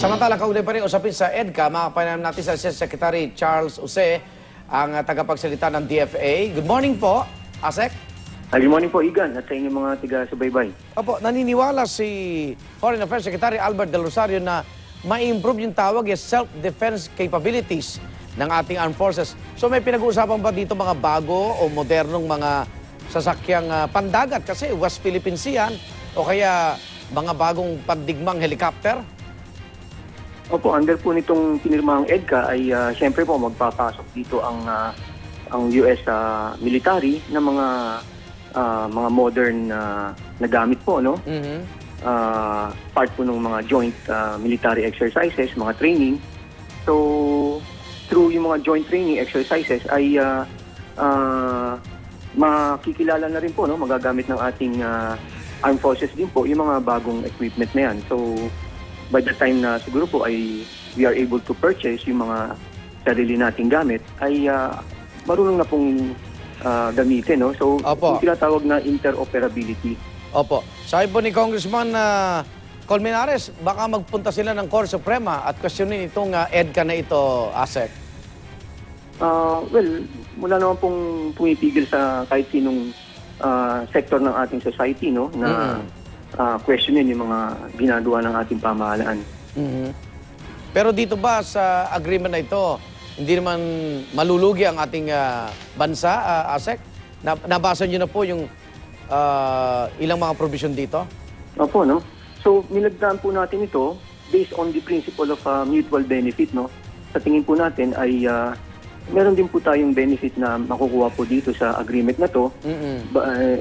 Samantala, kaugnay pa rin usapin sa EDCA, makapanayam natin sa Secretary Charles Jose, ang tagapagsalita ng DFA. Good morning po, ASEC. Good morning po, Igan, at sa inyong mga tiga-subaybay. Opo, naniniwala si Foreign Affairs Secretary Albert Del Rosario na ma-improve yung tawag yung self-defense capabilities ng ating armed forces. So may pinag-uusapan ba dito mga bago o modernong mga sasakyang pandagat? Kasi West Philippine Sea yan, o kaya mga bagong pandigmang helicopter? Opo, under po nitong pinirmahang EDCA ay siyempre po magpapasok dito ang US military na mga modern na gamit po, no? Part po ng mga joint military exercises, mga training. So, through yung mga joint training exercises ay makikilala na rin po, no? Magagamit ng ating armed forces din po yung mga bagong equipment na yan. So, by the time na siguro po ay we are able to purchase yung mga sarili nating gamit, ay marunong na pong gamitin, no? So, yung tinatawag na interoperability. Opo. Sabi po ni Congressman Colmenares, baka magpunta sila ng Korte Suprema at questionin itong EDCA na ito, ASEC. Well, mula naman pong pumipigil sa kahit sinong sector ng ating society, no, na questionin yung mga ginagawa ng ating pamahalaan. Pero dito ba sa agreement na ito, hindi naman malulugi ang ating bansa, ASEC? Nabasa nyo na po yung ilang mga provision dito? Opo, no? So, nilagdaan po natin ito based on the principle of mutual benefit, no? Sa tingin po natin ay meron din po tayong benefit na makukuha po dito sa agreement na to.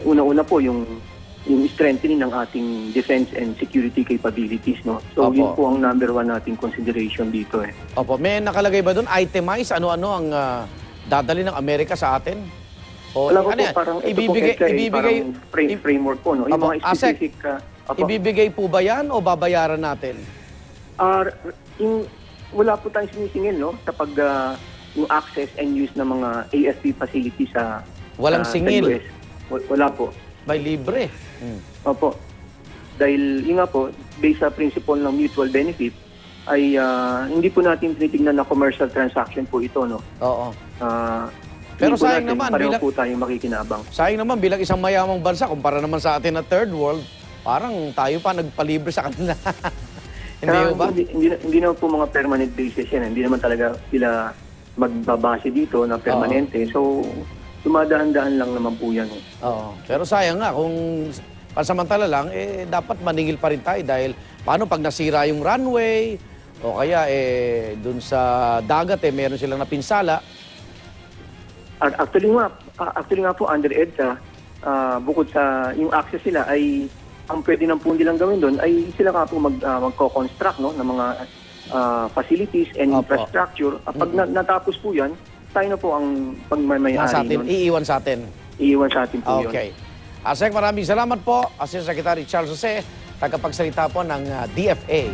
Una-una po yung strengthening ng ating defense and security capabilities, no? So, yun po ang number one nating consideration dito, eh. Opo. May nakalagay ba doon, itemize, ano-ano ang dadali ng Amerika sa atin? O, alam ko ano po, yan? parang ibibigay framework po, no? Yung mga specific... ibibigay po ba yan o babayaran natin? Wala po tayong sinisingil, no? Kapag yung access and use ng mga AFP facilities sa walang singil? Sa US. Wala po. By libre? Opo. Dahil yun nga po, based sa principle ng mutual benefit, ay hindi po natin tinitingnan na commercial transaction po ito, no? Oo. Pero sayang naman, pareho po tayong makikinabang. Sayang naman, bilang isang mayamang bansa, kumpara naman sa atin na third world, parang tayo pa nagpalibre sa kanila. Hindi ba? Hindi naman po mga permanent basis yan. Hindi naman talaga sila magbabase dito na permanente. So, dumadaan-daan lang naman po yan. Oo. Pero sayang nga, kung pansamantala lang, dapat maningil pa rin tayo dahil paano pag nasira yung runway o kaya dun sa dagat meron silang napinsala. Actually nga po under EDCA, bukod sa yung access sila ay ang pwede ng po nilang gawin doon ay sila nga po magko-construct, no, ng mga facilities and infrastructure. Pag natapos po yan, tayo na po ang pagmamayari nun. Iiwan sa atin. Iiwan sa atin po yun. Okay. ASEC, maraming salamat po. Assistant Secretary Charles Jose, tagapagsalita po ng DFA.